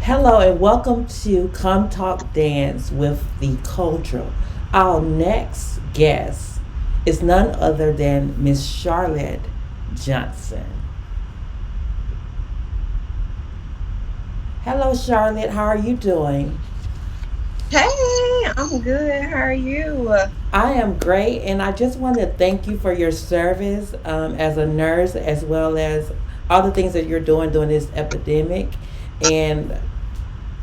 Hello and welcome to Come Talk Dance with the Cultural. Our next guest is none other than Miss Charlotte Johnson. Hello, Charlotte. How are you doing? Hey, I'm good. How are you? I am great, and I just want to thank you for your service as a nurse, as well as all the things that you're doing during this epidemic. And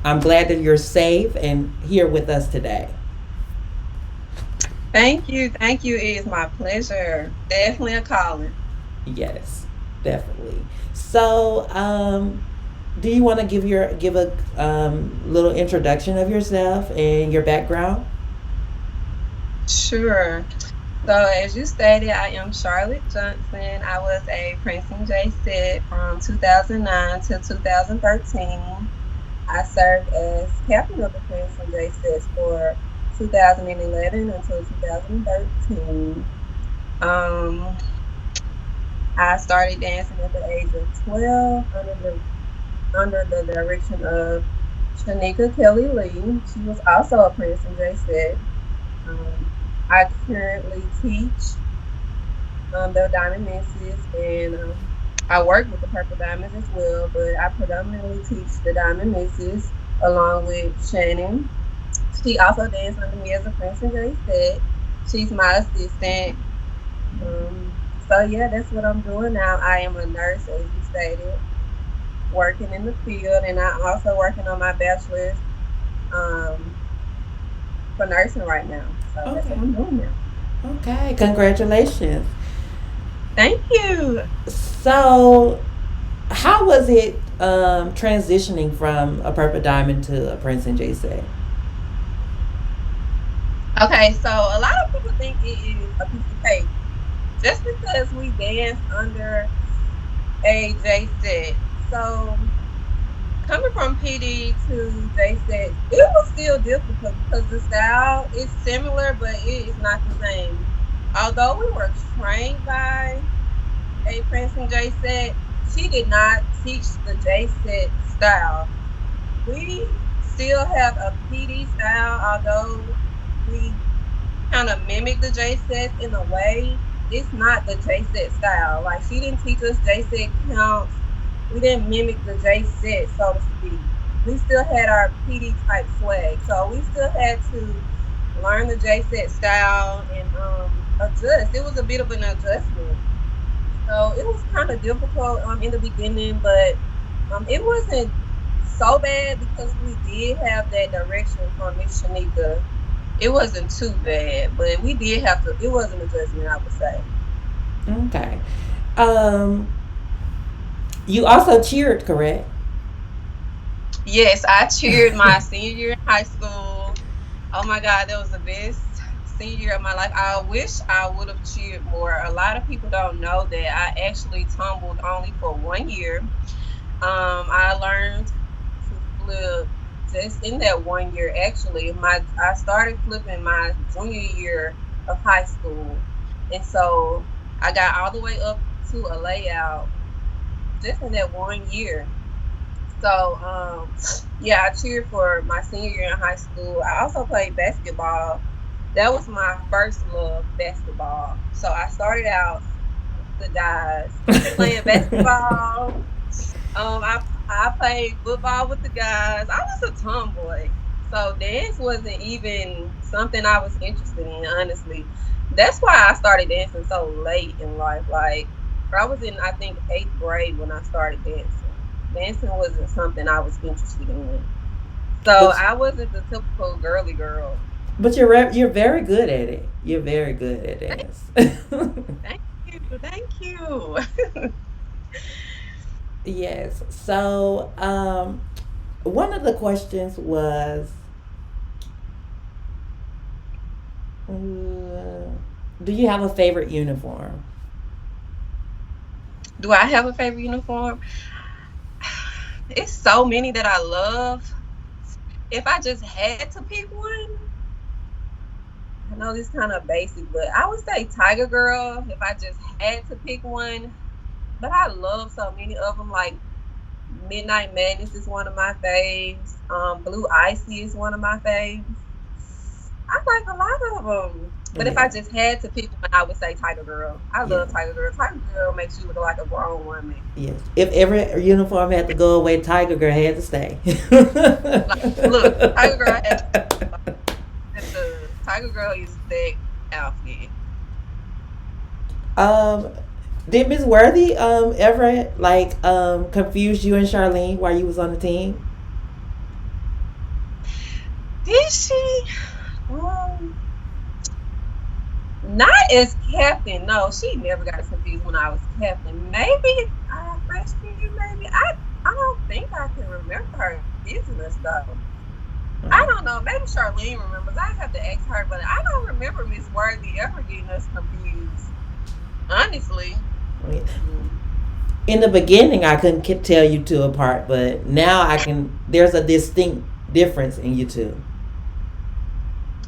I'm glad that you're safe and here with us today. Thank you. Thank you. It is my pleasure. Definitely a calling. Yes, definitely. So, do you want to give a little introduction of yourself and your background? Sure. So, as you stated, I am Charlotte Johnson. I was a Prancing J-Sette from 2009 to 2013. I served as captain of the Prancing J-Settes for 2011 until 2013. Um, I started dancing at the age of 12 under the direction of Shanika Kelly Lee. She was also a Prince and J-Set. Um, I currently teach the Diamond Misses, and I work with the Purple Diamonds as well, but I predominantly teach the Diamond Misses along with Shannon. She also danced under me as a Prince and J-Set. She's my assistant. So yeah, that's what I'm doing now. I am a nurse, as you stated, working in the field, and I'm also working on my bachelor's um, for nursing right now. So that's what Okay. I'm doing now. Okay. Congratulations. Thank you. So, how was it transitioning from a Purple Diamond to a Prince and J set? Okay, so a lot of people think it is a piece of cake just because we dance under a J set. So coming from PD to J set, it was still difficult because the style is similar, but it is not the same. Although we were trained by a Prancing J-Set, she did not teach the J-Set style. We still have a PD style, although we kind of mimic the J-Sets in a way. It's not the J-Set style. Like, she didn't teach us J-Set counts. We didn't mimic the J-Set, so to speak. We still had our PD type swag. So we still had to learn the J-Set style and adjust. It was a bit of an adjustment. So it was kind of difficult in the beginning, but it wasn't so bad because we did have that direction from Miss Shanika. It wasn't too bad, but we did have to. It was an adjustment, I would say. Okay. Um, you also cheered, correct? Yes, I cheered my senior year in high school. Oh my God, that was the best senior year of my life. I wish I would have cheered more. A lot of people don't know that I actually tumbled only for 1 year. I learned to flip just in that 1 year. Actually, my I started flipping my junior year of high school, and so I got all the way up to a layout just in that 1 year. So yeah, I cheered for my senior year in high school. I also played basketball That was my first love, basketball. So I started out with the guys playing basketball. I played football with the guys. I was a tomboy, so dance wasn't even something I was interested in. Honestly, that's why I started dancing so late in life. Like I was in, I think, eighth grade when I started dancing. Dancing wasn't something I was interested in, so but I wasn't the typical girly girl. you're very good at it. You're very good at dance. Thank you, thank you. Yes. So, one of the questions was, uh, do you have a favorite uniform? Do I have a favorite uniform? It's so many that I love. If I just had to pick one, I know this kind of basic, but I would say Tiger Girl if I just had to pick one. But I love so many of them. Like Midnight Madness is one of my faves. Blue Icy is one of my faves. I like a lot of them. But if I Yeah. just had to pick one, I would say Tiger Girl. I Yeah. love Tiger Girl. Tiger Girl makes you look like a grown woman. Yes. If every uniform had to go away, Tiger Girl had to stay. Like, look, Tiger Girl has it does. Tiger Girl is that outfit. um, did Miss Worthy ever like confuse you and Charlene while you was on the team? Did she? Um, Not as captain. No, she never got confused when I was captain. Maybe freshman year. Maybe I don't think I can remember her confusing us though. I don't know. Maybe Charlene remembers. I have to ask her, but I don't remember Miss Worthy ever getting us confused. Honestly. Mm-mm. In the beginning, I couldn't tell you two apart, but now I can. There's a distinct difference in you two.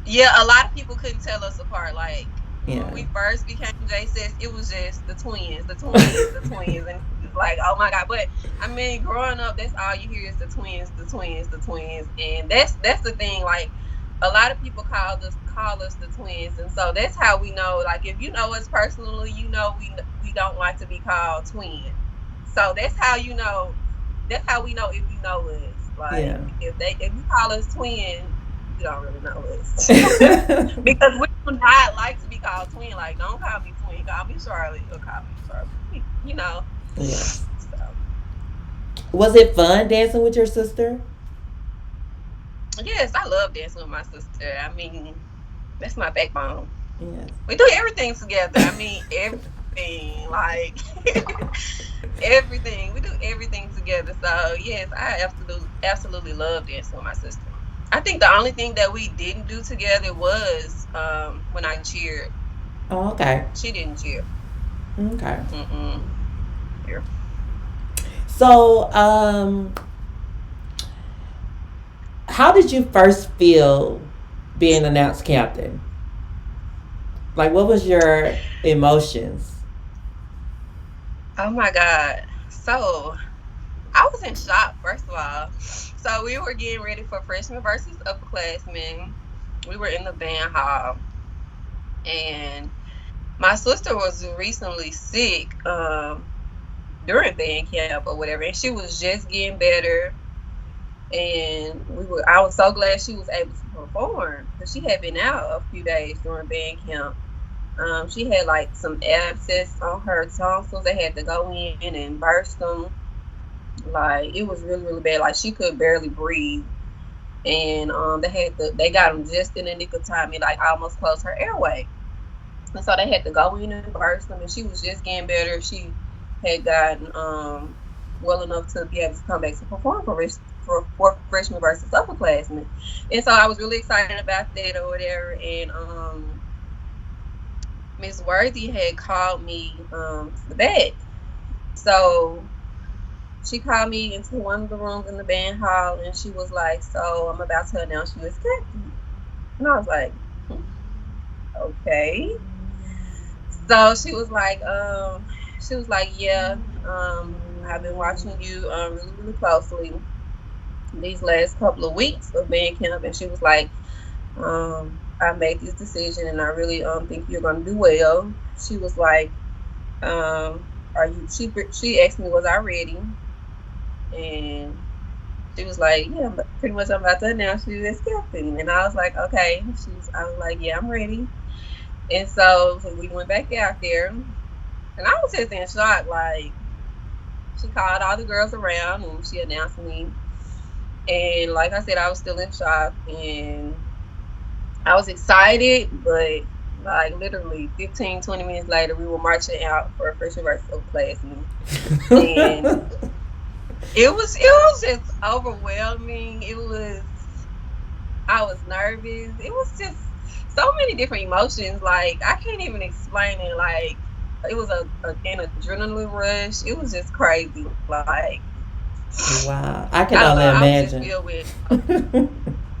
Yeah, a lot of people couldn't tell us apart. Like when Yeah. we first became J-Sets, it was just the twins, the twins, the twins, and it's like, oh my god. But I mean, growing up, that's all you hear is the twins, the twins, the twins, and that's the thing. Like a lot of people call us the twins, and so that's how we know. Like if you know us personally, you know we don't like to be called twin. So that's how you know. That's how we know if you know us. Like Yeah. if you call us twin, you don't really know us. Because we do not like to be called twin. Like, don't call me twin. Call me Charlotte or call me Charlotte. You know. Yes. So Was it fun dancing with your sister? yes, I love dancing with my sister. I mean, that's my backbone. Yes. We do everything together. I mean, everything. Like everything. We do everything together. So yes, I absolutely love dancing with my sister. I think the only thing that we didn't do together was when I cheered. Oh, okay. She didn't cheer. Okay. Mm-mm. Here. So, how did you first feel being announced captain? Like, what was your emotions? Oh my God. So I was in shock, first of all. So we were getting ready for freshmen versus upperclassmen. We were in the band hall, and my sister was recently sick during band camp or whatever, and she was just getting better. And I was so glad she was able to perform because she had been out a few days during band camp. She had like some abscess on her tonsils. They had to go in and burst them. Like it was really really bad. Like she could barely breathe, and they got them just in the nick of time. It like almost closed her airway, and so they had to go in and burst them. And she was just getting better. She had gotten well enough to be able to come back to perform for freshman versus upperclassmen. And so I was really excited about that or whatever. And Miss Worthy had called me to the back. So she called me into one of the rooms in the band hall, and she was like, "So I'm about to announce you as captain." And I was like, "Okay." So she was like, "Yeah, I've been watching you really really closely these last couple of weeks of band camp," and she was like, I made this decision, and I really think you're gonna do well. She was like, are you? She asked me, was I ready? And she was like, yeah, but pretty much I'm about to announce you as captain. And I was like, okay. I was like, yeah, I'm ready. And so we went back out there, and I was just in shock. Like, she called all the girls around and she announced me. And like I said, I was still in shock and I was excited, but like literally 15, 20 minutes later, we were marching out for a first rehearsal of class. And it was just overwhelming. I was nervous. It was just so many different emotions. Like I can't even explain it. Like it was an adrenaline rush. It was just crazy. Like Wow, I I can don't know. only I was just imagine. filled with.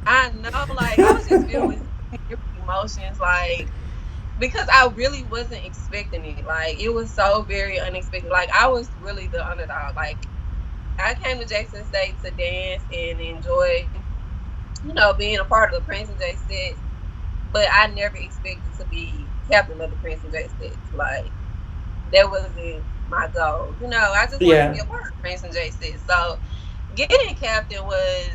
I know. Like I was just filled with so many different emotions. Like because I really wasn't expecting it. Like it was so very unexpected. Like I was really the underdog. Like I came to Jackson State to dance and enjoy, being a part of the Prancing J-Settes, but I never expected to be captain of the Prancing J-Settes. Like that wasn't my goal. I just wanted to Yeah. be a part of Prancing J-Settes. So getting captain was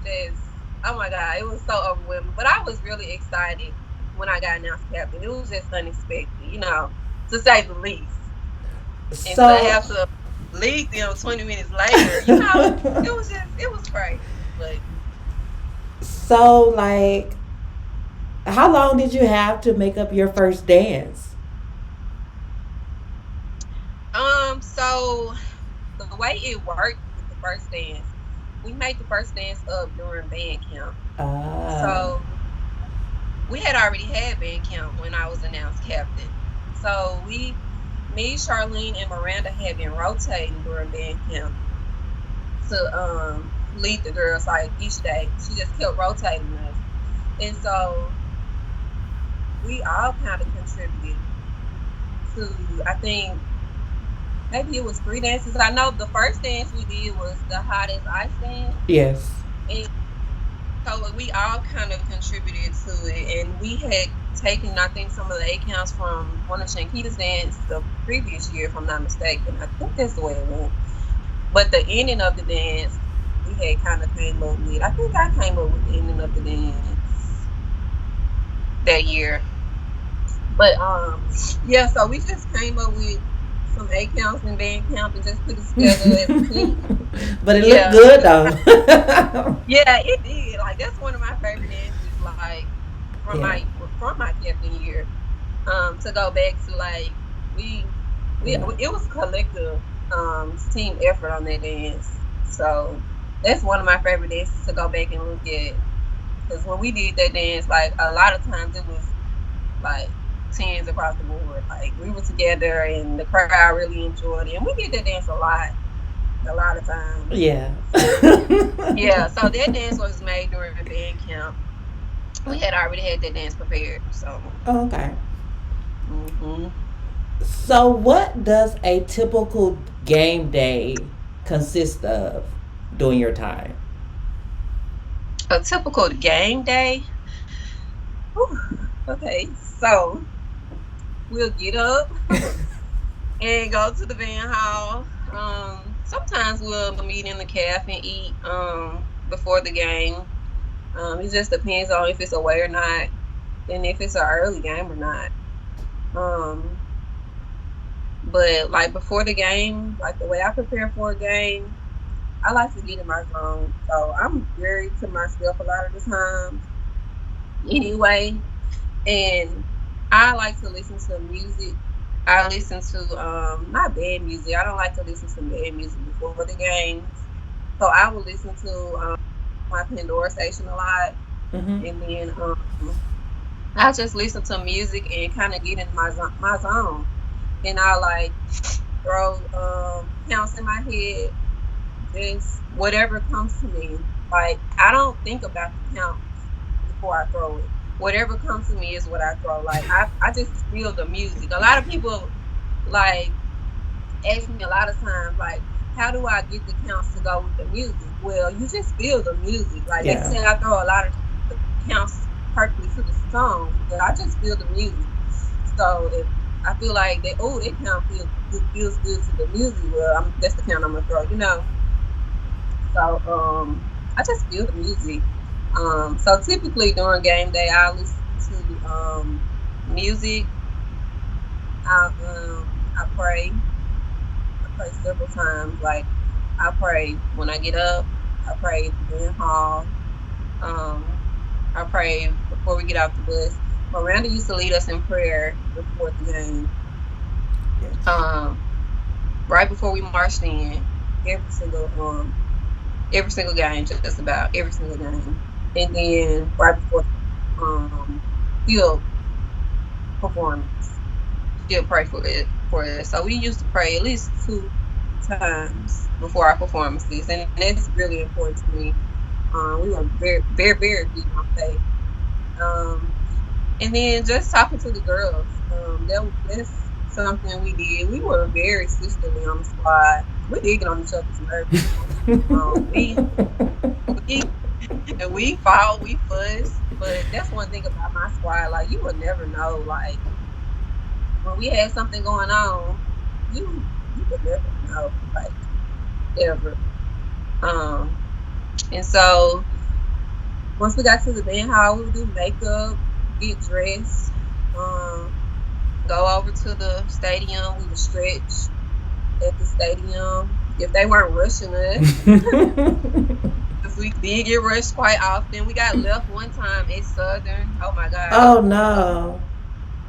just, oh my God, it was so overwhelming. But I was really excited when I got announced captain. It was just unexpected, to say the least. And to So, have to lead them 20 minutes later, it was crazy. But like, how long did you have to make up your first dance? so the way it worked with the first dance, we made the first dance up during band camp. Ah, So we had already had band camp when I was announced captain. So me, Charlene, and Miranda had been rotating during band camp to lead the girls like each day. She just kept rotating us. And so we all kind of contributed to, I think maybe it was three dances. I know the first dance we did was the hottest ice dance. yes. And so we all kind of contributed to it. And we had taken, I think, some of the A counts from one of Shankita's dance the previous year, if I'm not mistaken. I think that's the way it went. But the ending of the dance, we had kind of came up with. I think I came up with the ending of the dance that year. But yeah, so we just came up with some A counts and band camp and just put it together as a team. But it looked Yeah, good just though. yeah, it did. Like that's one of my favorite dances. Like from Yeah. my captain year. To go back to like we Yeah. it was a collective team effort on that dance. So that's one of my favorite dances to go back and look at. Because when we did that dance, like a lot of times it was like tens across the board. Like we were together and the crowd really enjoyed it. And we did that dance a lot of times. Yeah. Yeah, so that dance was made during band camp. We had already had that dance prepared. So Oh, okay. hmm So, what does a typical game day consist of during your time? a typical game day. Whew. Okay, so we'll get up and go to the band hall. Sometimes we'll meet in the cafe and eat before the game. It just depends on if it's away or not, and if it's an early game or not. Um, but like before the game, like the way I prepare for a game, I like to get in my zone. So I'm very to myself a lot of the times anyway. And I like to listen to music. I listen to not bad music. I don't like to listen to bad music before the games. So I will listen to my Pandora station a lot, Mm-hmm. and then I just listen to music and kind of get in my zone. And I like throw counts in my head, just whatever comes to me. Like I don't think about the counts before I throw it. Whatever comes to me is what I throw. Like I just feel the music. A lot of people like ask me a lot of times like how do I get the counts to go with the music? Well, you just feel the music. Like they Yeah. say I throw a lot of counts perfectly to the song, but I just feel the music. So if I feel like that, oh, that count feels good to the music. Well, that's the count I'm gonna throw, you know. So I just feel the music. So typically during game day, I listen to music. I pray. I pray several times. Like I pray when I get up. I pray at the band hall. Um, I pray before we get off the bus. Miranda used to lead us in prayer before the game. Yes. Um, right before we marched in, every single every single game, just about every single game. And then right before field performance, she'll pray for us. So we used to pray at least 2 times before our performances, and that's really important to me. We were very, very, very big on faith. Um, and then just talking to the girls, that's something we did. We were very sisterly on the squad. We did get on each other's nerves. We and we fought, we fussed, but that's one thing about my squad. Like you would never know. Like when we had something going on, you would never know. Like ever. Um, and so once we got to the band hall, we would do makeup, get dressed, um, go over to the stadium. We would stretch at the stadium if they weren't rushing us. Because we did get rushed quite often. We got left one time at Southern. Oh my God, that Oh was so. no.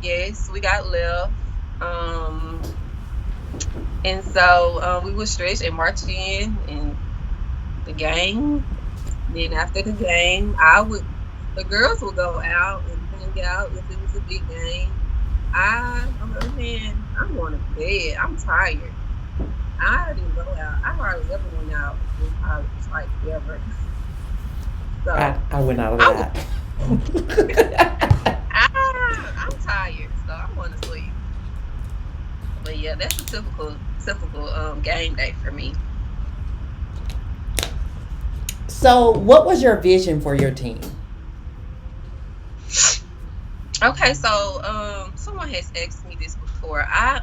Yes, we got left. Um, and so we would stretch and march in, and the game. Then after the game, the girls would go out and hang out if it was a big game. On the other hand, I'm going to bed. I'm tired. I didn't go out. I hardly ever went out in college, like ever. So I went out a I was, lot. I'm tired, so I'm going to sleep. But yeah, that's a typical game day for me. So, what was your vision for your team? Okay, so someone has asked me this before. I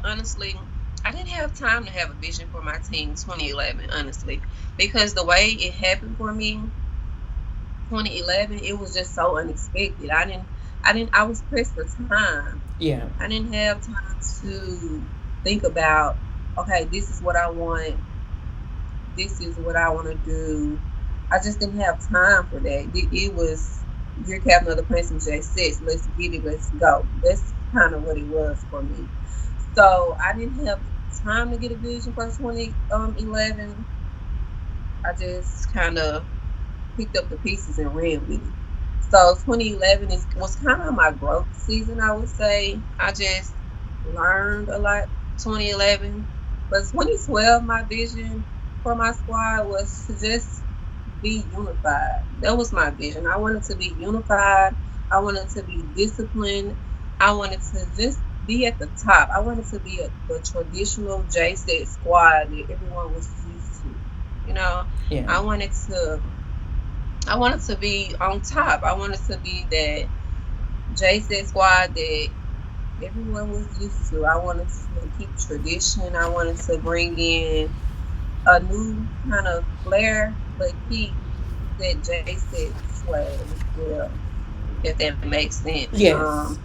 didn't have time to have a vision for my team 2011, honestly, because the way it happened for me 2011, it was just so unexpected. I was pressed for time. Yeah. I didn't have time to think about, okay, this is what I want. This is what I want to do. I just didn't have time for that. It was, you're captain of the Prancing J-Settes. Let's get it. Let's go. That's kind of what it was for me. So I didn't have time to get a vision for 2011. I just kind of picked up the pieces and ran with it. So 2011 was kind of my growth season, I would say. I just learned a lot 2011. But 2012, my vision for my squad was to just be unified. That was my vision. I wanted to be unified. I wanted to be disciplined. I wanted to just be at the top. I wanted to be the traditional J-Set squad that everyone was used to. You know, Yeah. I wanted to be on top. I wanted to be that J-Set squad that everyone was used to. I wanted to keep tradition. I wanted to bring in a new kind of flair, but keep that J-Set swag as well, if that makes sense. Yes.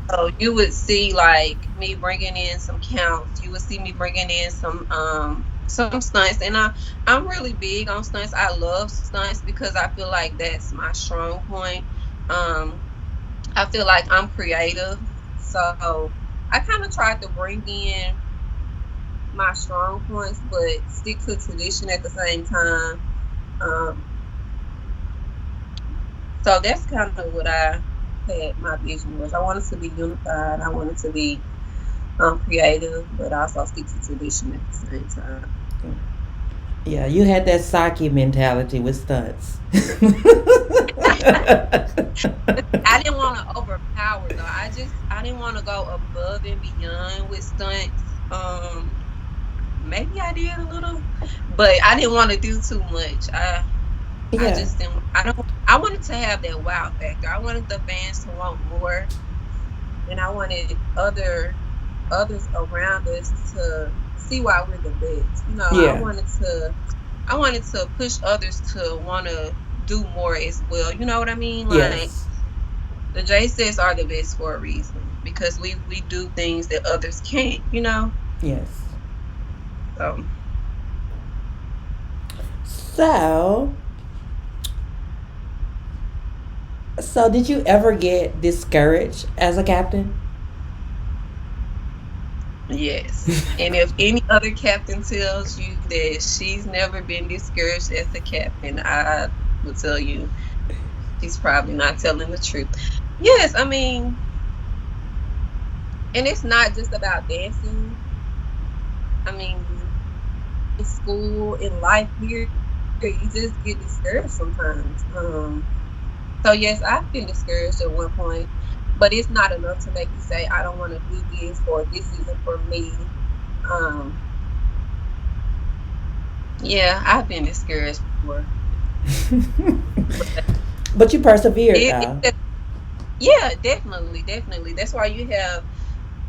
So you would see like me bringing in some counts. You would see me bringing in some stunts, and I'm really big on stunts. I love stunts because I feel like that's my strong point. Um, I feel like I'm creative, so I kind of tried to bring in my strong points, but stick to tradition at the same time. Um, so that's kind of what I had my vision was. I wanted to be unified. I wanted to be creative, but also stick to tradition at the same time. Yeah, you had that Saki mentality with stunts. I didn't want to overpower though. I didn't want to go above and beyond with stunts. Maybe I did a little, but I didn't want to do too much. I Yeah. just didn't. I I wanted to have that wow factor. I wanted the fans to want more, and I wanted others around us to see why we're the best. You know, Yeah. I wanted to push others to want to do more as well. You know what I mean? Like Yes. the J sets are the best for a reason because we do things that others can't. You know, Yes. so So, so did you ever get discouraged as a captain? yes. And if any other captain tells you that she's never been discouraged as a captain, I will tell you she's probably not telling the truth. Yes, I mean, and it's not just about dancing. I mean, in school, in life, period, you just get discouraged sometimes. So yes, I've been discouraged at one point, but it's not enough to make you say I don't want to do this or this isn't for me. Um, yeah, I've been discouraged before, but But you persevered it, though. it yeah, definitely, definitely. That's why you have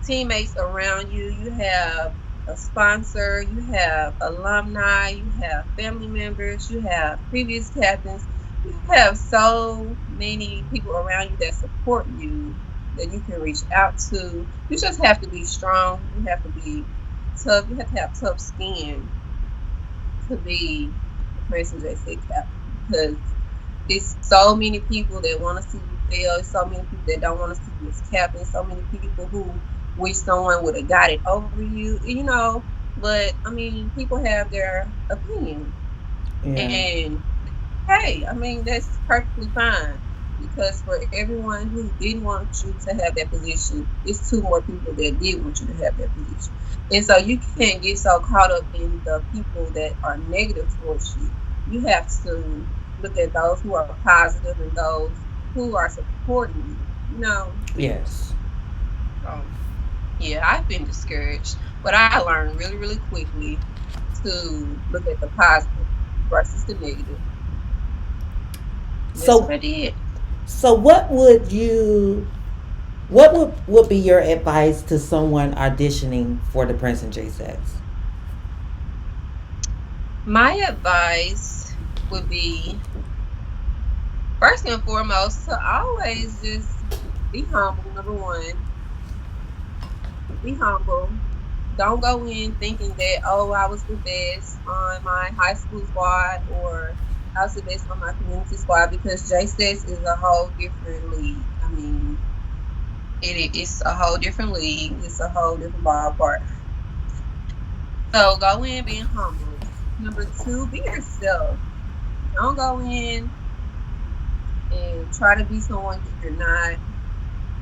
teammates around you, you have a sponsor, you have alumni, you have family members, you have previous captains, you have so many people around you that support you that you can reach out to. You just have to be strong, you have to be tough, you have to have tough skin to be a Prancing J-Sette captain because it's so many people that want to see you fail. It's so many people that don't want to see you as captain. So many people who wish someone would have got it over you. You know, but I mean, people have their opinion, Yeah. and hey, I mean that's perfectly fine because for everyone who didn't want you to have that position, it's two more people that did want you to have that position, and so you can't get so caught up in the people that are negative towards you. You have to look at those who are positive and those who are supporting you. You know, Yes. so yeah, I've been discouraged, but I learned really, really quickly to look at the positive versus the negative. That's So what I did. so what would be your advice to someone auditioning for the Prince and J sets? My advice would be first and foremost to always just be humble. Number one, be humble. Don't go in thinking that, oh, I was the best on my high school squad or I was the best on my community squad because J6 is a whole different league. I mean, it's a whole different league. It's a whole different ballpark. So go in being humble. Number two, be yourself. Don't go in and try to be someone you're not.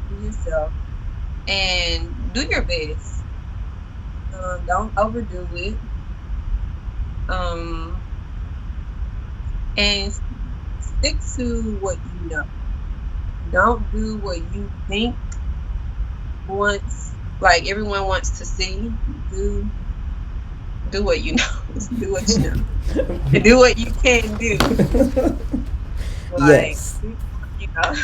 Be yourself and do your best. Don't overdo it. Um, and stick to what you know. Don't do what you think wants, like everyone wants to see. Do do what you know. Do what you know, and do what you can do. Like Yes. you know,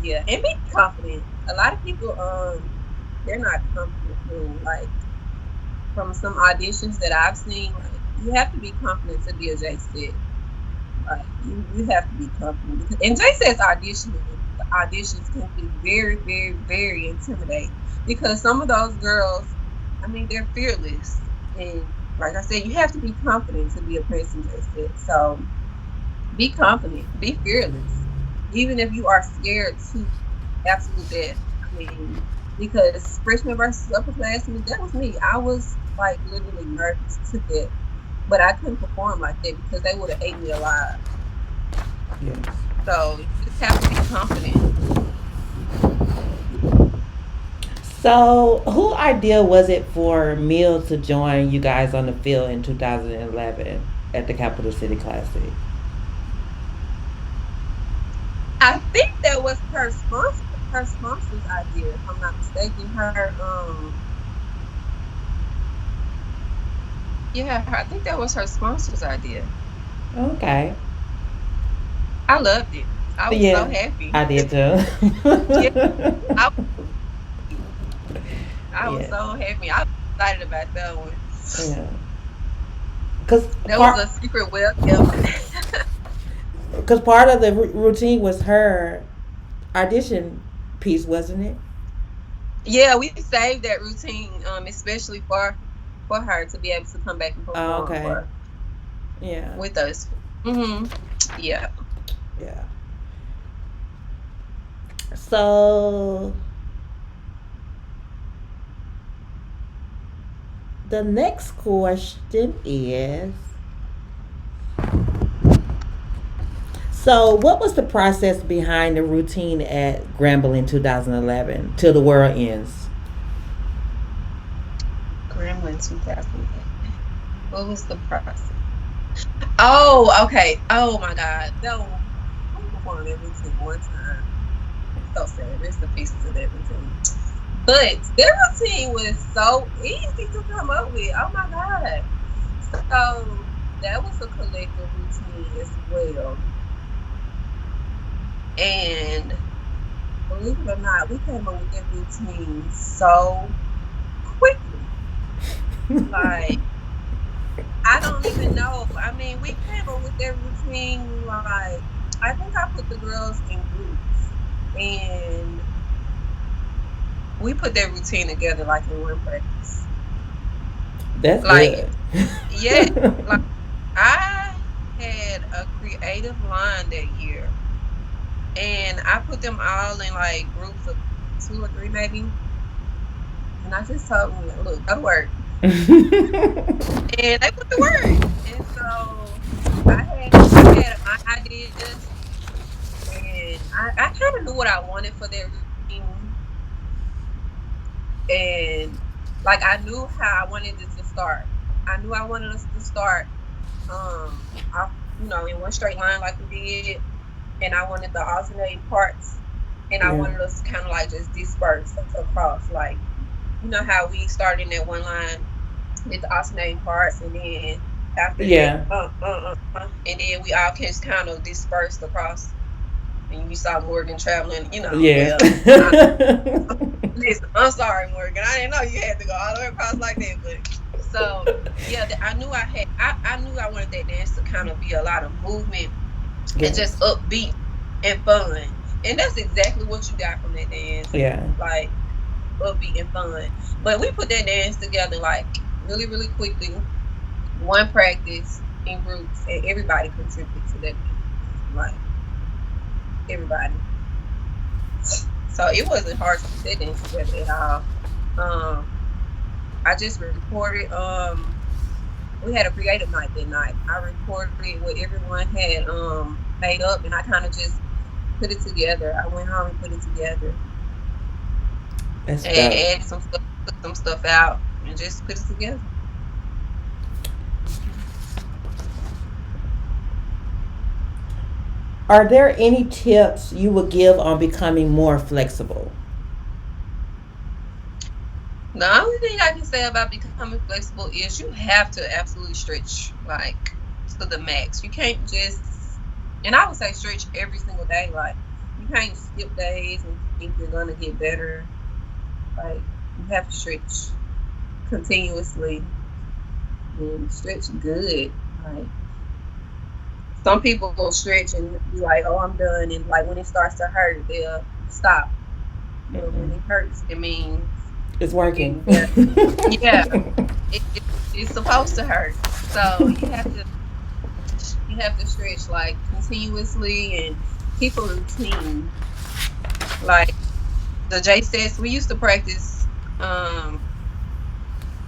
yeah, and be confident. A lot of people, they're not confident. And like from some auditions that I've seen, like you have to be confident to be a J set. Like you have to be confident because and J sets auditions can be very, very, very intimidating because some of those girls, I mean, they're fearless. And like I said, you have to be confident to be a Prancing J-Set. So be confident, be fearless, even if you are scared to absolute death. I mean, because freshman versus upperclassmen, that was me. I was like literally nervous to death, but I couldn't perform like that because they would have ate me alive. Yes. So you just have to be confident. So, who idea was it for Mill to join you guys on the field in 2011 at the Capital City Classic? I think that was her sponsor's idea, if I'm not mistaken. I think that was her sponsor's idea. Okay. I loved it. I was so Yeah, happy. I did too. Yeah, I, I was Yeah, so happy. I was excited about that one. yeah. Cause That was part, a secret well kept. cause part of the routine was her audition piece, wasn't it? Yeah, we saved that routine, especially for her to be able to come back and Oh, perform okay. for Yeah, with us. Hmm. Yeah. yeah. So the next question is, so what was the process behind the routine at Gramble in 2011 till the world ends? Gremlin 2008. What was the process? Oh, okay. Oh my God. No, we performed that routine one time. So sad. Rest in peace to that routine. But their routine was so easy to come up with. Oh my God. So that was a collective routine as well. And believe it or not, we came up with that routine so quickly. Like, I don't even know. I mean, we came up with that routine like I think I put the girls in groups and we put that routine together like in one practice. That's Like, good. yeah, like I had a creative line that year and I put them all in like groups of two or three maybe. And I just told them, look, go to work. And they put to work. And so I had my ideas and I kind of knew what I wanted for that routine. And like I knew how I wanted it to start. I knew I wanted us to start off, in one straight line like we did. And I wanted the alternating parts. And I Yeah. wanted us to kind of like just disperse across. Like, you know how we started in that one line with the alternating parts, and then after that, Yeah. and then we all just kind of dispersed across. And you saw Morgan traveling, Yeah. well, listen, I'm sorry, Morgan, I didn't know you had to go all the way across like that, but so yeah, I knew I knew I wanted that dance to kind of be a lot of movement and Yes. just upbeat and fun, and that's exactly what you got from that dance, Yeah. like upbeat and fun. But we put that dance together like really, really quickly, one practice in groups, and everybody contributed to that dance, like everybody. So it wasn't hard to put that dance together at all. Um, I just recorded. We had a creative night that night. I recorded what everyone had made up, and I kind of just put it together. I went home and put it together, That's and dope. added some stuff, took some stuff out, and just put it together. Mhm. Are there any tips you would give on becoming more flexible? The only thing I can say about becoming flexible is you have to absolutely stretch like to the max. You can't just, and I would say stretch every single day. Like you can't skip days and think you're gonna get better. Like you have to stretch continuously and stretch good. Like some people will stretch and be like, "Oh, I'm done," and like when it starts to hurt, they'll stop. But when Mm-mm. it hurts, it means It's you're working. getting better. Yeah, it's supposed to hurt. So you have to stretch like continuously and keep a routine. Like the J-Settes, we used to practice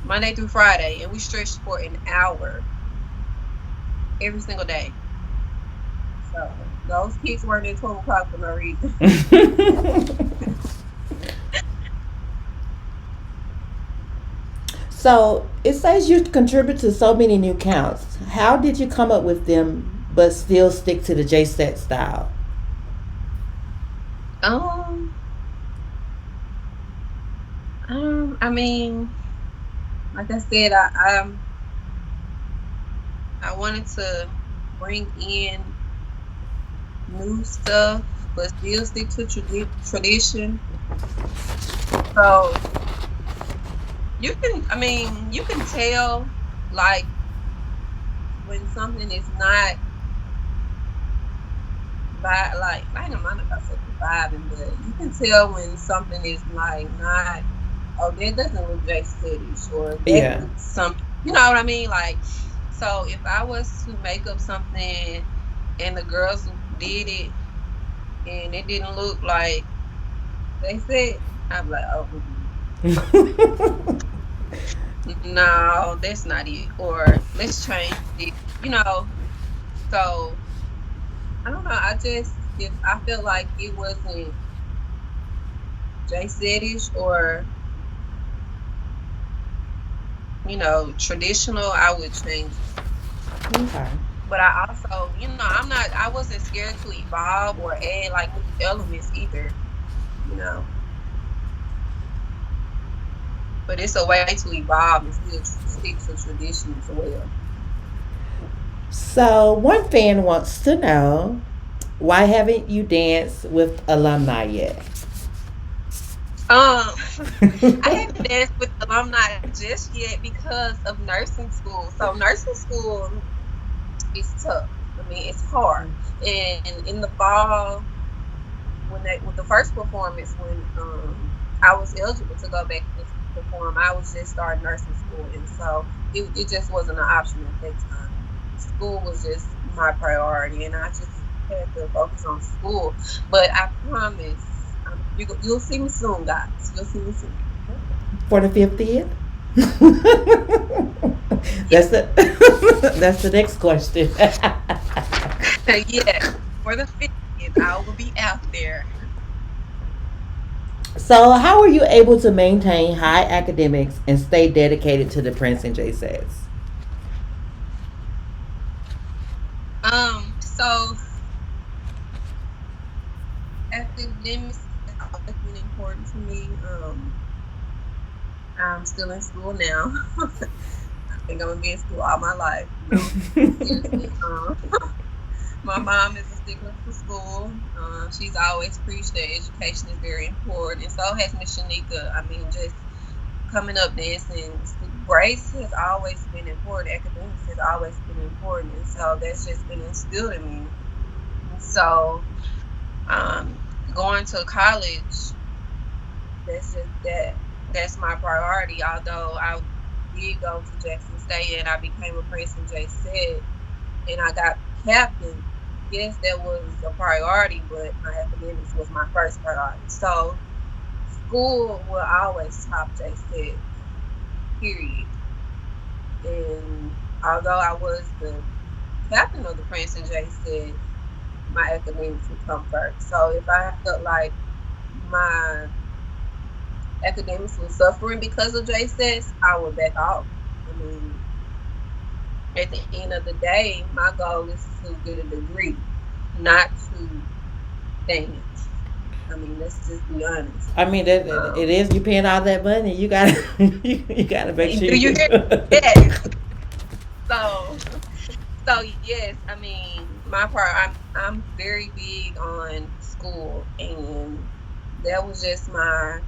Monday through Friday, and we stretched for an hour every single day. So those kids weren't at 12 o'clock for no reason. So it says you contribute to so many new counts. How did you come up with them but still stick to the J set style? Um, I mean, like I said, I wanted to bring in new stuff, but still stick to tradition. So you can tell like when something is not like I'm not about to say vibing, but you can tell when something is like not. Oh, that doesn't look J City, or that Yeah. looks something. You know what I mean? Like, so if I was to make up something and the girls did it and it didn't look like they said, I'm like, oh, no, that's not it. Or let's change it. So I don't know. I just if I felt like it wasn't J City or traditional, I would change it. Okay. But I also, I wasn't scared to evolve or add like new elements either, you know. But it's a way to evolve and still stick to tradition as well. So, one fan wants to know, why haven't you danced with alumni yet? Um, I haven't danced with alumni just yet because of nursing school. So nursing school is tough. I mean, it's hard. And in the fall, with the first performance, when I was eligible to go back and perform, I was just starting nursing school, and so it just wasn't an option at that time. School was just my priority, and I just had to focus on school. But I promise, you'll see me soon, guys. You'll see me soon. For the 50th? Yeah, That's the that's the next question. yeah. For the 50th, I will be out there. So, how are you able to maintain high academics and stay dedicated to the Prancing J-Settes? So academics has always been important to me. I'm still in school now. I think I'm gonna be in school all my life. No, seriously. My mom is a stickler for school. She's always preached that education is very important, and so has Miss Shanika. I mean, just coming up dancing, grace has always been important. Academics has always been important, and so that's just been instilled in me. So, um, going to college, that's just that's my priority. Although I did go to Jackson State and I became a Prancing J-Sette and I got captain, yes, that was a priority, but my academics was my first priority. So school will always top J-Sette, period. And although I was the captain of the Prancing J-Sette, my academics would come first. So if I felt like my academics was suffering because of J-Settes, I would back off. I mean, at the end of the day, my goal is to get a degree, not to dance. I mean, let's just be honest. I mean, it Um, is. You paying all that money. You gotta you gotta make sure do you you hear? do. Yes. So, so yes. I mean, I'm very big on school, and that was just my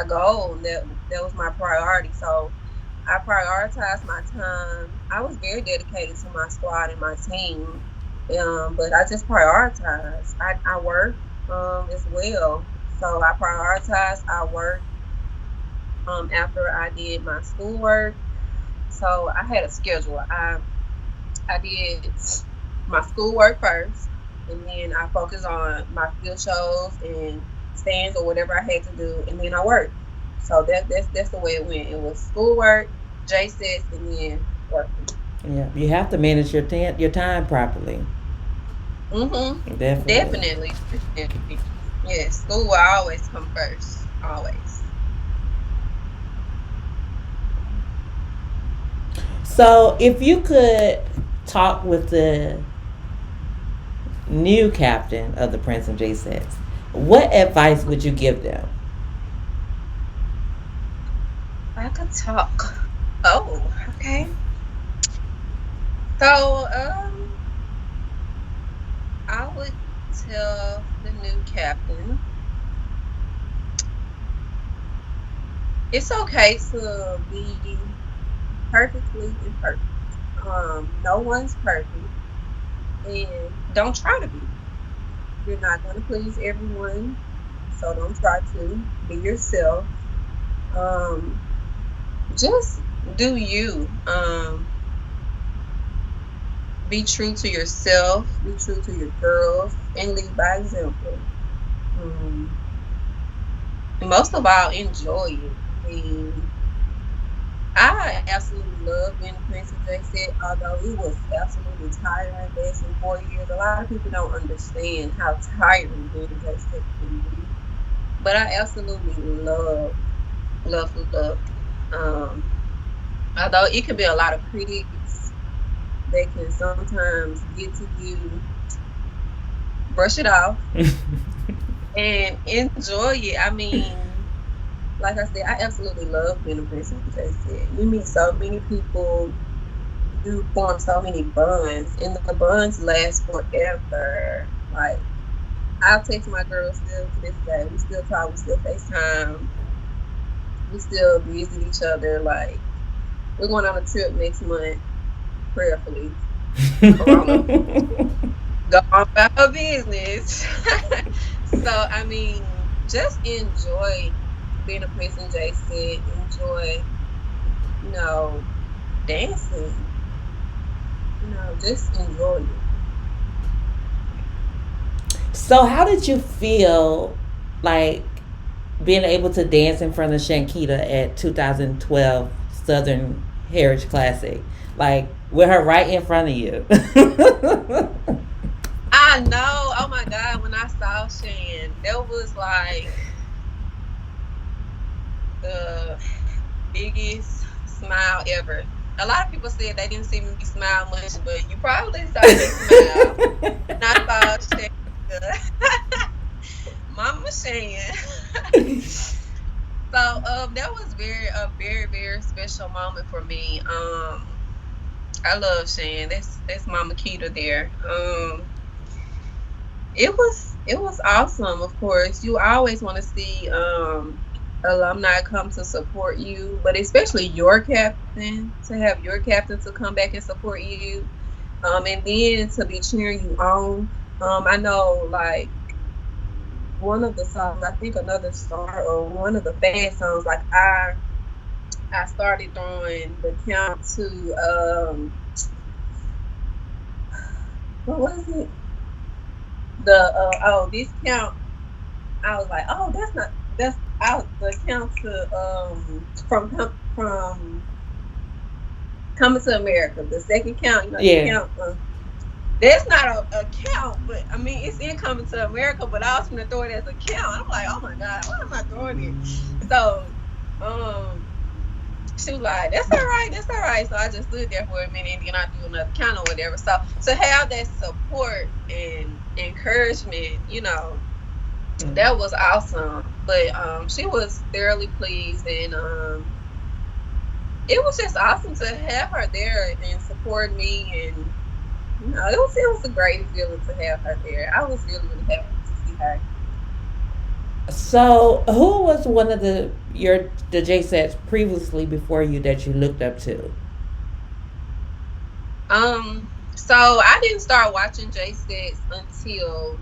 goal. That was my priority. So I prioritized my time. I was very dedicated to my squad and my team, but I just prioritized. I worked as well, so I prioritized. I worked after I did my schoolwork, so I had a schedule. I did my schoolwork first, and then I focused on my field shows and stands or whatever I had to do, and then I worked. So that's the way it went. It was schoolwork, J-Sets, and then working. Yeah, you have to manage your time properly. Definitely. Definitely, definitely. Yes, school will always come first. Always. So, if you could talk with the new captain of the Prince and J Sets, what advice would you give them? I could talk. Oh, okay. So, I would. tell the new captain it's okay to be perfectly imperfect. No one's perfect, and don't try to be. You're not going to please everyone, so don't try to. Be yourself. Um, just do you. Be true to yourself. Be true to your girls, and lead by example. Um, and most of all, enjoy it. I mean, I absolutely love being a Prancing J-Set, although it was absolutely tiring dancing 4 years. A lot of people don't understand how tiring being a J-Set can be. But I absolutely loved. Um, Although it can be a lot of critics that can sometimes get to you, brush it off and enjoy it. I mean, like I said, I absolutely love being a Prancing J-Set. You meet so many people, you form so many bonds, and the bonds last forever. Like, I'll text my girl still to this day. We still talk, we still FaceTime, we still visit each other. Like, we're going on a trip next month, prayerfully. Corona, go on about her business. So, I mean, just enjoy being a Prancing J-Set. Enjoy, you know, dancing. Just enjoy it. So, how did you feel like being able to dance in front of Shankita at 2012 Southern Heritage Classic? Like, with her right in front of you. I know. Oh my God, when I saw Shan, that was like the biggest smile ever. A lot of people said they didn't see me smile much, but you probably saw me smile when I saw Shan. Mama Shan. So that was very special moment for me. I love Shan. That's Mama Keita there. It was awesome. Of course, you always want to see alumni come to support you, but especially your captain, to have your captain to come back and support you, and then to be cheering you on. I know, like, one of the songs, I think Another Star, or one of the fast songs, like I started throwing the count to what was it? This count. I was like, oh, that's not that's out the count to from Coming to America, the second count. The Yeah. count. That's not a count, but I mean it's in Coming to America. But I was gonna throw it as a count. I'm like, oh my God, why am I throwing it? So, um, she was like, that's all right. So I just stood there for a minute and then I do another count or whatever. So to have that support and encouragement, that was awesome. But she was thoroughly pleased, and it was just awesome to have her there and support me, and it was a great feeling to have her there. I was really happy to see her. So, who was one of the J sets previously before you that you looked up to? So I didn't start watching J-Sets until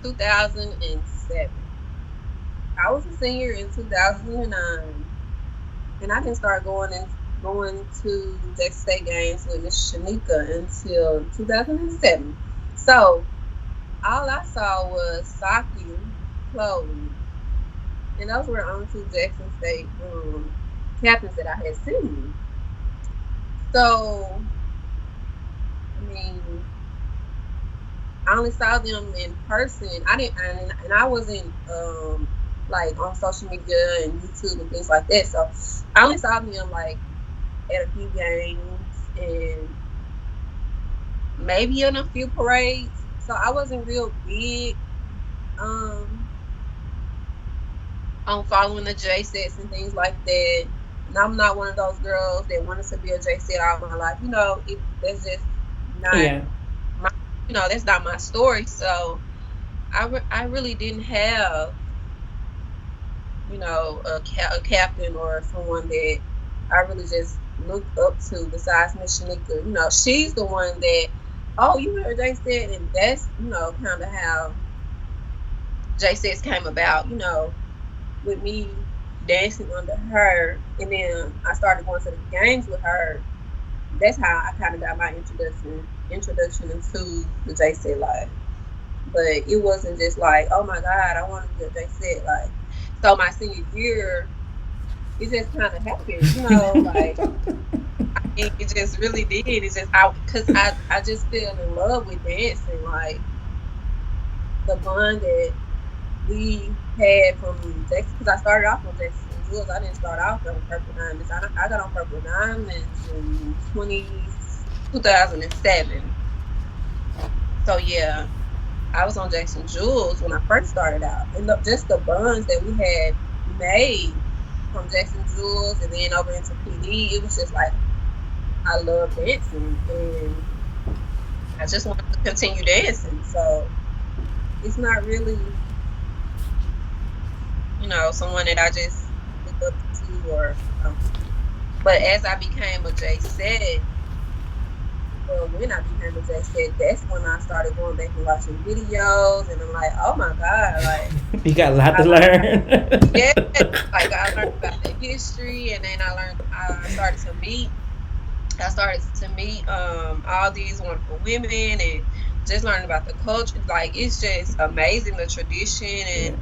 2007. I was a senior in 2009, and I didn't start going to J-State games with Miss Shanika until 2007. So all I saw was Saki, Chloe, and those were the only two Jackson State captains that I had seen. So, I mean, I only saw them in person. I didn't, and I wasn't like on social media and YouTube and things like that. So I only saw them like at a few games and maybe in a few parades. So I wasn't real big um on following the J sets and things like that. And I'm not one of those girls that wanted to be a J set all my life. That's just not Yeah. my that's not my story. So I really didn't have, a captain or someone that I really just looked up to besides Miss Shanika. She's the one that, oh, you heard Jay said, and that's, kind of how J6 came about, with me dancing under her. And then I started going to the games with her. That's how I kind of got my introduction into the J-Set life. But it wasn't just like, oh my God, I want to be a J-Set. Like, so my senior year, it just kind of happened, like, it just really did. It's just, because I just fell in love with dancing. Like, the bond that we had from Jackson, because I started off on Jackson Jewels. I didn't start off on Purple Diamonds. I got on Purple Diamonds in 2007. So yeah, I was on Jackson Jewels when I first started out, and just the bonds that we had made from Jackson Jewels and then over into PD, it was just like I love dancing and I just wanted to continue dancing. So it's not really, someone that I just look up to or. But as I became a J-Set, well, when I became a J-Set, that's when I started going back and watching videos, and I'm like, oh my God, like You got a lot I to learned, learn. yeah, like I learned about the history, and then I started to meet all these wonderful women and just learning about the culture. Like it's just amazing, the tradition. And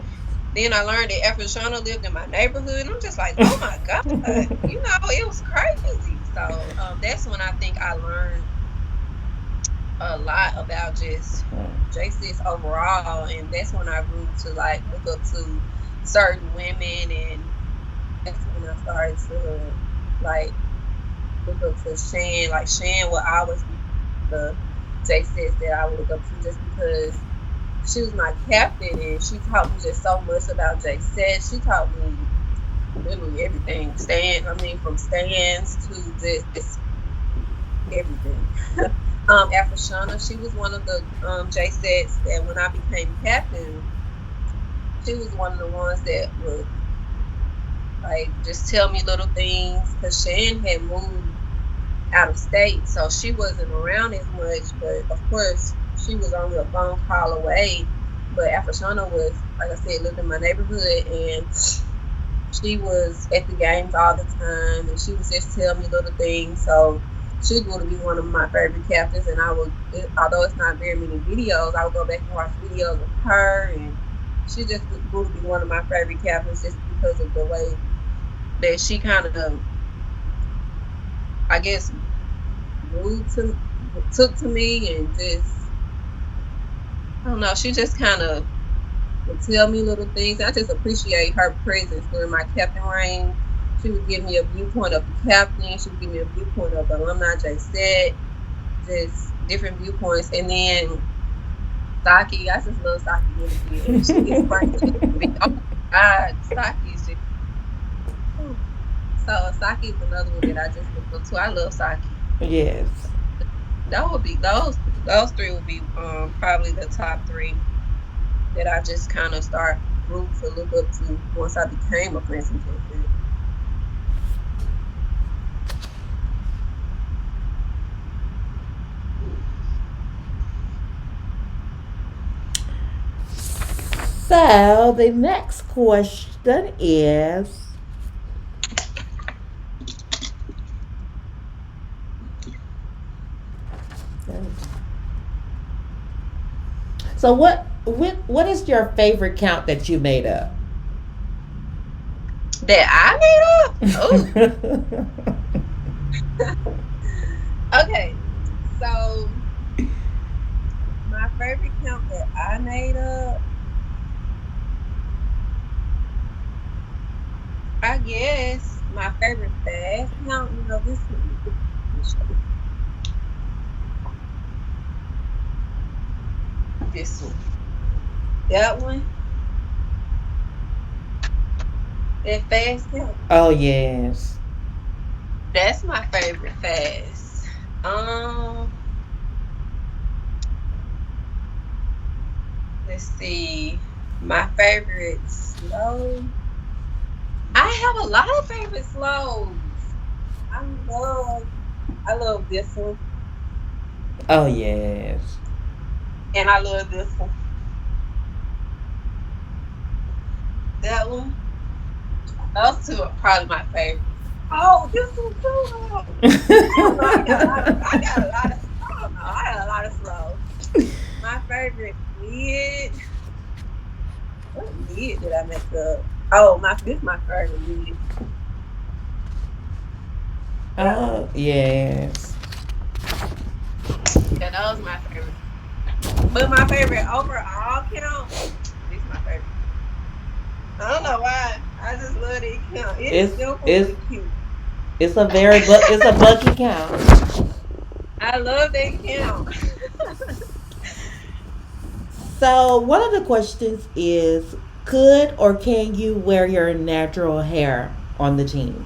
then I learned that Afro Shana lived in my neighborhood, and I'm just like, oh my God, it was crazy. So that's when I think I learned a lot about just J6 overall, and that's when I grew to like look up to certain women, and that's when I started to like look up to Shan. Like Shan will always be the J6 that I would look up to, just because she was my captain and she taught me just so much about J-Set. She taught me literally everything. From stands to just everything. Afroshana, she was one of the J-Sets that when I became captain, she was one of the ones that would like just tell me little things, because Shan had moved out of state, so she wasn't around as much. But of course, she was only a phone call away. But Afroshana was, like I said, lived in my neighborhood, and she was at the games all the time, and she was just telling me little things. So she grew to be one of my favorite captains, and although it's not very many videos, I would go back and watch videos of her, and she just grew to be one of my favorite captains just because of the way that she kind of, I guess, took to me, and just, I don't know, she just kind of would tell me little things. I just appreciate her presence during my captain reign. She would give me a viewpoint of the captain. She would give me a viewpoint of the Alumni J-Set, just different viewpoints. And then Saki, I just love Saki energy. And she gets crazy. Oh my God, Saki is just. So Saki is another one that I just look up to. I love Saki. Yes. That would be those three would be probably the top three that I just kind of grew to look up to once I became a Prancing J-Set. So the next question is, so what is your favorite count that you made up? That I made up? Oh, okay. So my favorite count that I made up, I guess my favorite fast count, this one, that one, that fast count. Oh yes. That's my favorite fast. Um, Let's see. My favorite slow. I have a lot of favorite slows. I love I love this one Oh yes. and I love this one. That one. Those two are probably my favorites. Oh, this one too. I don't know. I don't know. I got a lot of slows. My favorite mid. What mid did I make up? Oh, this is my favorite mid. That one. Oh yes. Yeah, that was my favorite. But my favorite overall count, this is my favorite. I don't know why. I just love that count. It's It's simple it's but cute. it's a very it's a bucky count. I love that count. So one of the questions is, could or can you wear your natural hair on the team?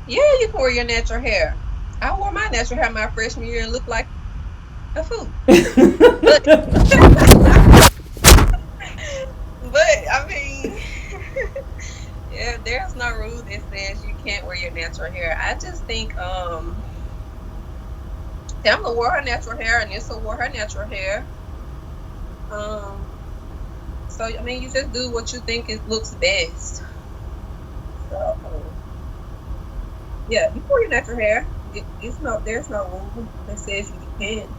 Yeah, you can wear your natural hair. I wore my natural hair my freshman year and looked like a fool. But I mean, yeah, there's no rule that says you can't wear your natural hair. I just think Tamla wore her natural hair and Nissa wore her natural hair. Um so I mean you just do what you think it looks best. So yeah, you wear your natural hair. There's no rule that says you can't.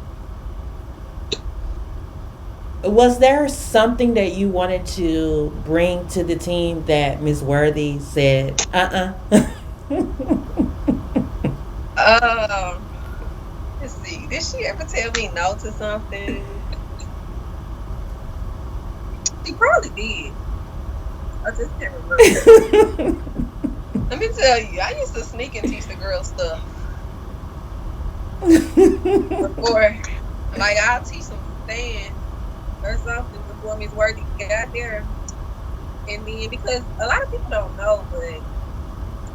Was there something that you wanted to bring to the team that Miss Worthy said, Um let's see. Did she ever tell me no to something? She probably did. I just can't remember. Let me tell you, I used to sneak and teach the girls stuff before. Like I'll teach them stand or something before Miss Worthy got there. And then because a lot of people don't know, but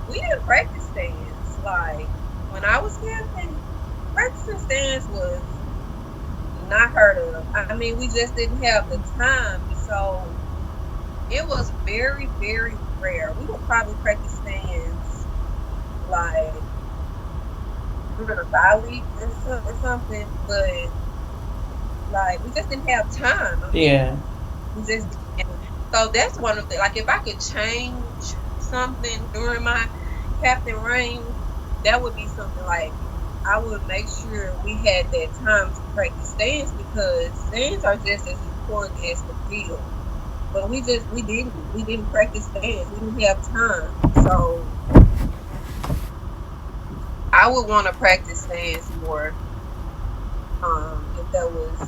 we didn't practice stands. Like when I was camping, practicing stands was not heard of. I mean, we just didn't have the time. So it was very, very rare. We would probably practice stands like during a bye week or something, but like we just didn't have time. I mean, yeah. we just didn't. So that's one of the like if I could change something during my captain reign, that would be something like I would make sure we had that time to practice stands because stands are just as important as the field. But we didn't practice stands. We didn't have time. So I would want to practice stands more. If that was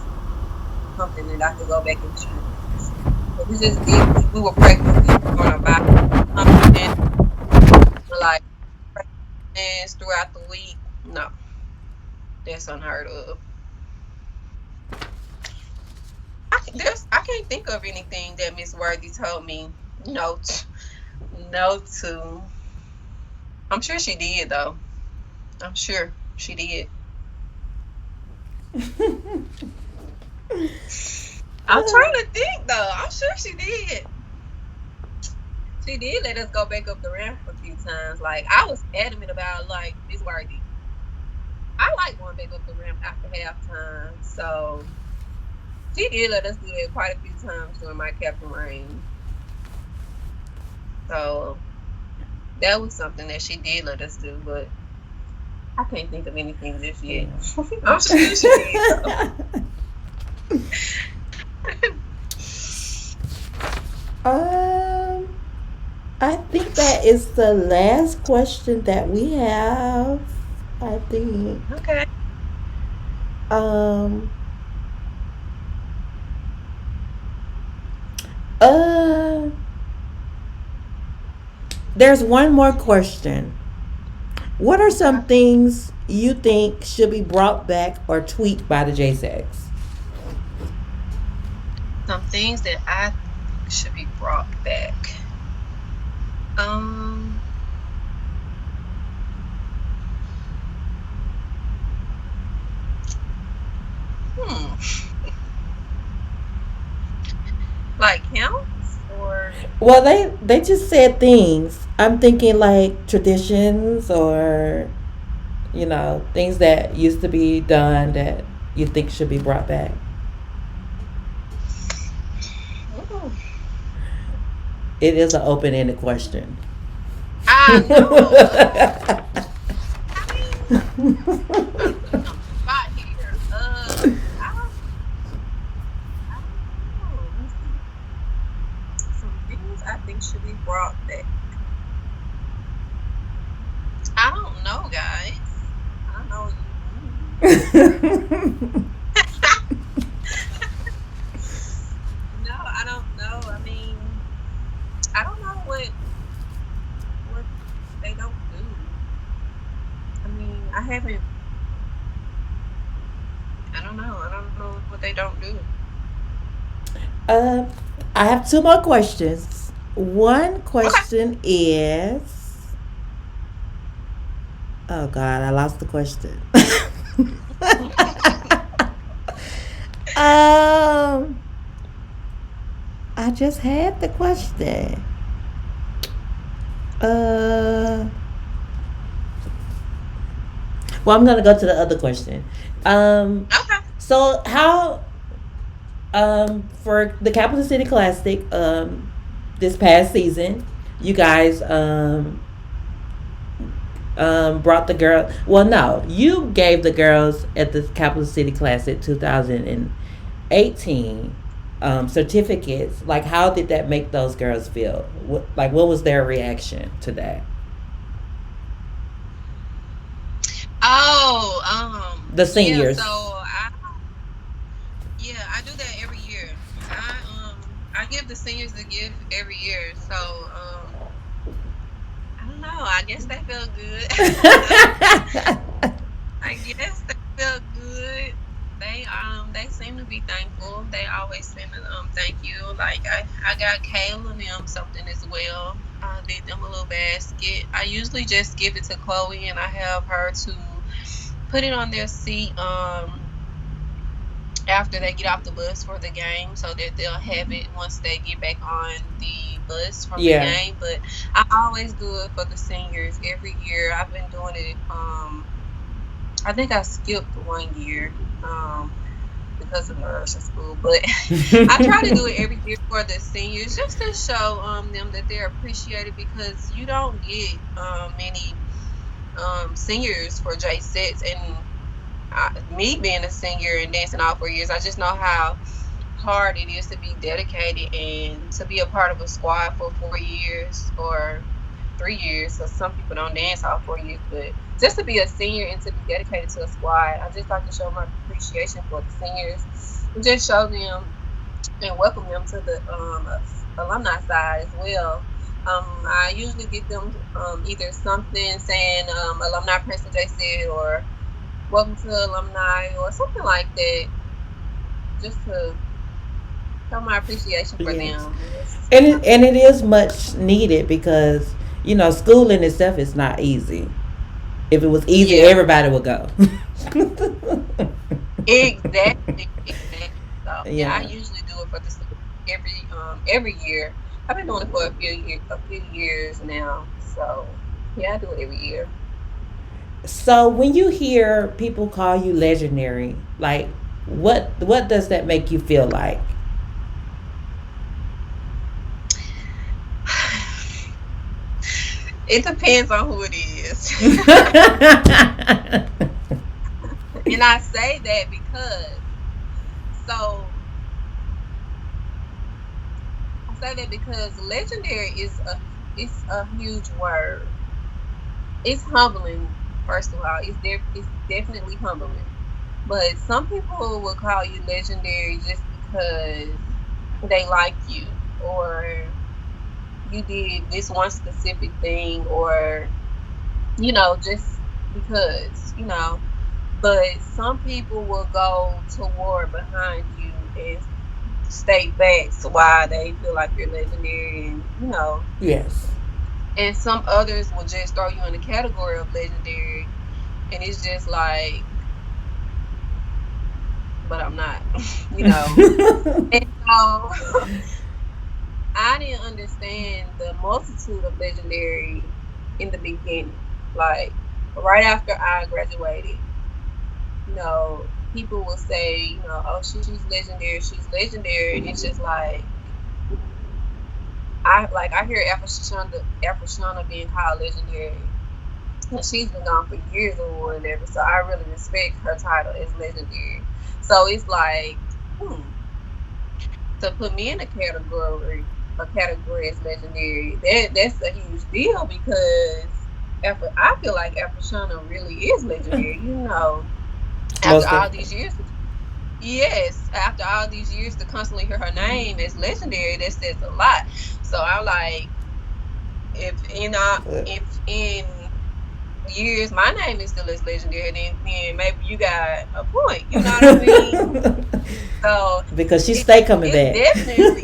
something that I could go back and choose. But we just did. We were practicing on about something like practice throughout the week. No, that's unheard of. I can't think of anything that Miss Worthy told me no no to. I'm sure she did though. I'm sure she did. I'm trying to think though. I'm sure she did. She did let us go back up the ramp a few times. Like I was adamant about like Miss Worthy. I like going back up the ramp after halftime. So she did let us do that quite a few times during my captain reign. So that was something that she did let us do, but I can't think of anything just yet. I'm sure she did though. um, I think that is the last question that we have. I think. Okay. Um. Uh. There's one more question. What are some things you think should be brought back or tweaked by the J-Settes? Some things that I think should be brought back. Um hmm. Well, they just said things. I'm thinking like traditions or things that used to be done that you think should be brought back. Ooh, It is an open ended question. I know. I mean, trying to put you on the spot here. I don't know. Let's see. Some things I think should be brought back. I don't know, guys. I know you. No, I don't know. I mean, I don't know what they don't do. I mean, I haven't. I don't know. I don't know what they don't do. uh, I have two more questions. One Okay. question is, oh God, I lost the question. um, I just had the question. Uh, well, I'm gonna go to the other question. Um, Okay. so how for the Capital City Classic this past season, you guys brought the girl. Well, no, you gave the girls at the Capital City Classic 2018 certificates. Like, how did that make those girls feel? What was their reaction to that? Oh, The yeah. So seniors. I do that every year. I give the seniors a gift every year. So I don't know. I guess they feel good. I guess they feel good. They seem to be thankful. They always send a thank you. Like I got Kayla and them something as well. I did them a little basket. I usually just give it to Chloe and I have her to put it on their seat after they get off the bus for the game so that they'll have it once they get back on the bus from the Yeah. game. But I always do it for the seniors every year. I've been doing it I think I skipped one year because of nursing school, but I try to do it every year for the seniors just to show them that they're appreciated because you don't get many seniors for J-Sets and me being a senior and dancing all 4 years, I just know how hard it is to be dedicated and to be a part of a squad for 4 years or 3 years. So some people don't dance all 4 years, but just to be a senior and to be dedicated to a squad, I just like to show my appreciation for the seniors and just show them and welcome them to the alumni side as well. I usually get them either something saying alumni Prancing J-Sette or welcome to alumni or something like that, just to show my appreciation for Yes. them. It's And it is much needed because school in itself is not easy. If it was easy, yeah, everybody would go. exactly. So yeah, I Yeah. usually do it for the every year. I've been doing it for a few years now. So yeah, I do it every year. So when you hear people call you legendary, like what does that make you feel like? It depends on who it is. And I say that because so I say that because legendary it's a huge word. It's humbling. First of all, it's definitely humbling. But some people will call you legendary just because they like you or you did this one specific thing or just because. But some people will go to war behind you and state facts why they feel like you're legendary and Yes. and some others will just throw you in the category of legendary and it's just like but I'm not. And so I didn't understand the multitude of legendary in the beginning. Like right after I graduated, people will say, oh, she's legendary, and it's just like I hear Afroshana being called legendary, and she's been gone for years or whatever. So I really respect her title as legendary. So it's like, to put me in a category as legendary, that's a huge deal because I feel like Afroshana really is legendary. After Most all definitely. these years, yes, after all these years to constantly hear her name as legendary, that says a lot. So I'm like, if in years my name is still as legendary, then maybe you got a point. You know what I mean? So Because she it, stay coming it's back. definitely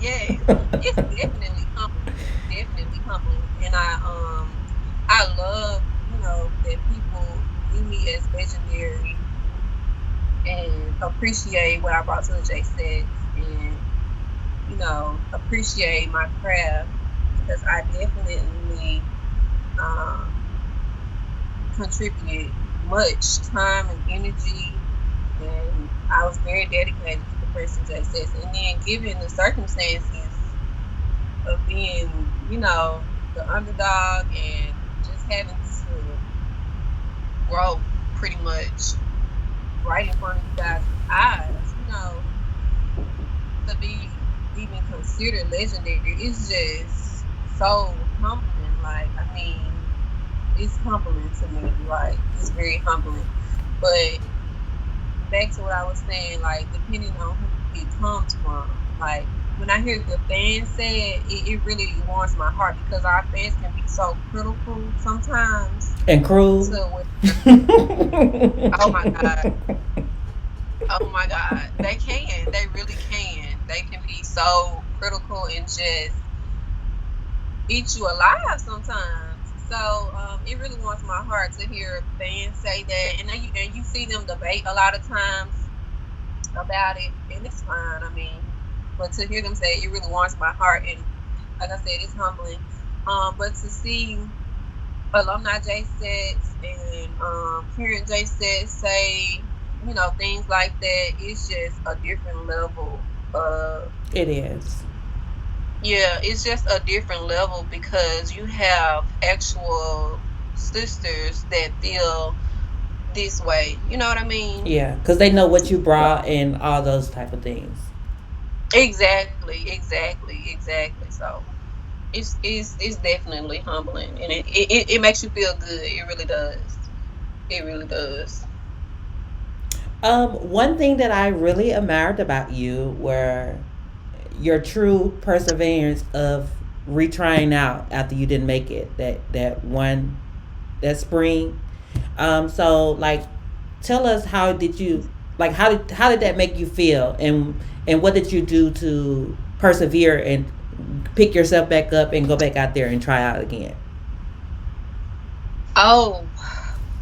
yes, it's definitely humbling. Definitely humbling. And I love, that people view me as legendary and appreciate what I brought to the J sets and, appreciate my craft because I definitely um contributed much time and energy, and I was very dedicated to the Prancing J-Settes. And then, given the circumstances of being, the underdog and just having to grow pretty much right in front of you guys' eyes, to be even considered legendary, it's just so humbling. Like, I mean, it's humbling to me. Like, it's very humbling. But back to what I was saying, like depending on who it comes from. Like when I hear the fans say it, it really warms my heart because our fans can be so critical sometimes And cruel. to where, oh my God, oh my God, they really can. They can be so critical and just eat you alive sometimes. So it really warms my heart to hear fans say that, and you see them debate a lot of times about it, and it's fine. I mean, but to hear them say it really warms my heart, and like I said, it's humbling. But to see alumni J sets and current J sets say, things like that, it's just a different level of It is. yeah, it's just a different level because you have actual sisters that feel this way. You know what I mean? Yeah, because they know what you brought and all those type of things. Exactly. So it's definitely humbling, and it makes you feel good. It really does. It really does. One thing that I really admired about you were your true perseverance of retrying out after you didn't make it that spring. So like, tell us how did you like how did that make you feel, and what did you do to persevere and pick yourself back up and go back out there and try out again? Oh,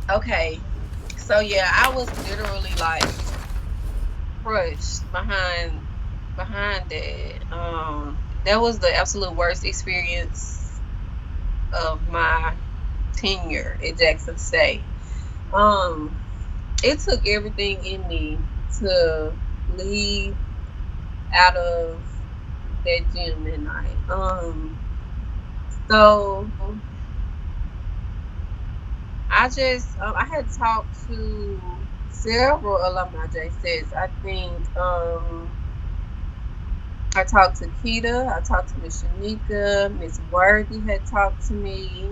okay. So yeah, I was literally like crushed behind that. That was the absolute worst experience of my tenure at Jackson State. Um, it took everything in me to leave out of that gym that night. So I had talked to several alumni J sets. I think I talked to Keita, I talked to Miss Shanika, Miss Worthy had talked to me.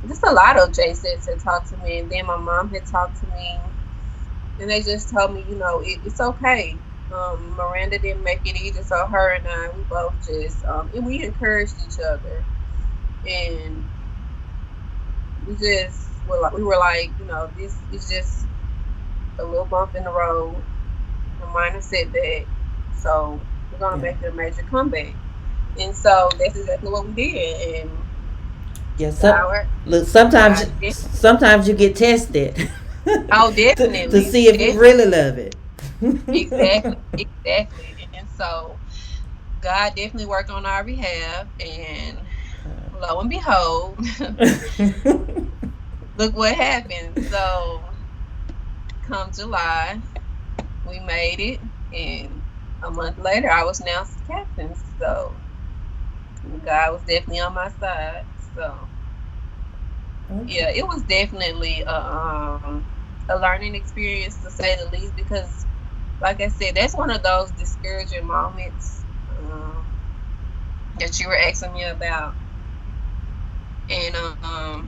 Just a lot of J sets had talked to me, and then my mom had talked to me, and they just told me, it's okay. Miranda didn't make it either, so her and I, we both just, and we encouraged each other, and we were like, this is just a little bump in the road, a minor setback, so we're gonna Yeah. make it a major comeback, and so that's exactly what we did, and Yes. our Look, God, sometimes you get tested oh, to definitely, see if you really definitely. love it. Exactly. And So God definitely worked on our behalf, and lo and behold, look what happened. So come July, we made it, and a month later, I was announced captain. So God was definitely on my side. So Okay. yeah, it was definitely a learning experience to say the least. Because, like I said, that's one of those discouraging moments that you were asking me about, and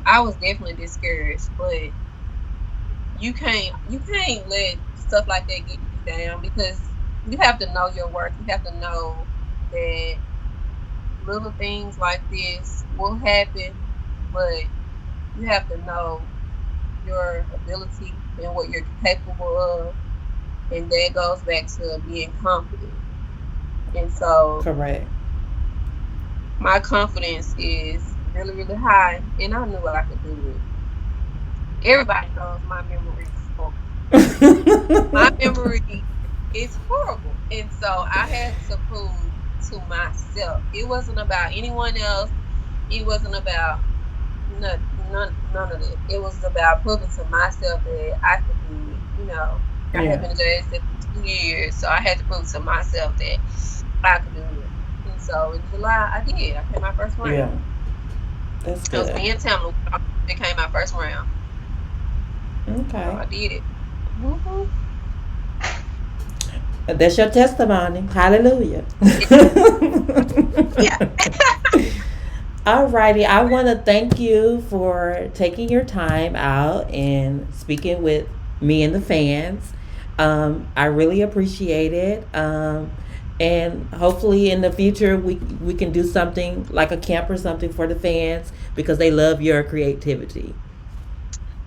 I was definitely discouraged. But you can't let stuff like that get you down, because you have to know your worth. You have to know that little things like this will happen, but you have to know your ability and what you're capable of, and that goes back to being confident. And so Correct. my confidence is really, really high, and I knew I could do it. Everybody knows my memory is horrible. My memory is horrible. And so I had to prove to myself. It wasn't about anyone else. It wasn't about none of it. It was about proving to myself that I could do it. I had Yeah. been a JSF for 2 years, so I had to prove to myself that I could do it. And so in July, I did. I came my first Yeah. round. That's It was good. me and Tamla that came my first round. So Okay. I did it. Hmm. That's your testimony. Hallelujah. Yeah. Alrighty, I want to thank you for taking your time out and speaking with me and the fans. I really appreciate it. And hopefully in the future we can do something like a camp or something for the fans because they love your creativity.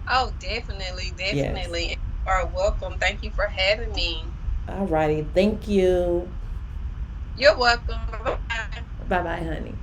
Oh, definitely, Yes. definitely. You are welcome. Thank you for having me. Alrighty, thank you. You're welcome. Bye. Bye bye, honey.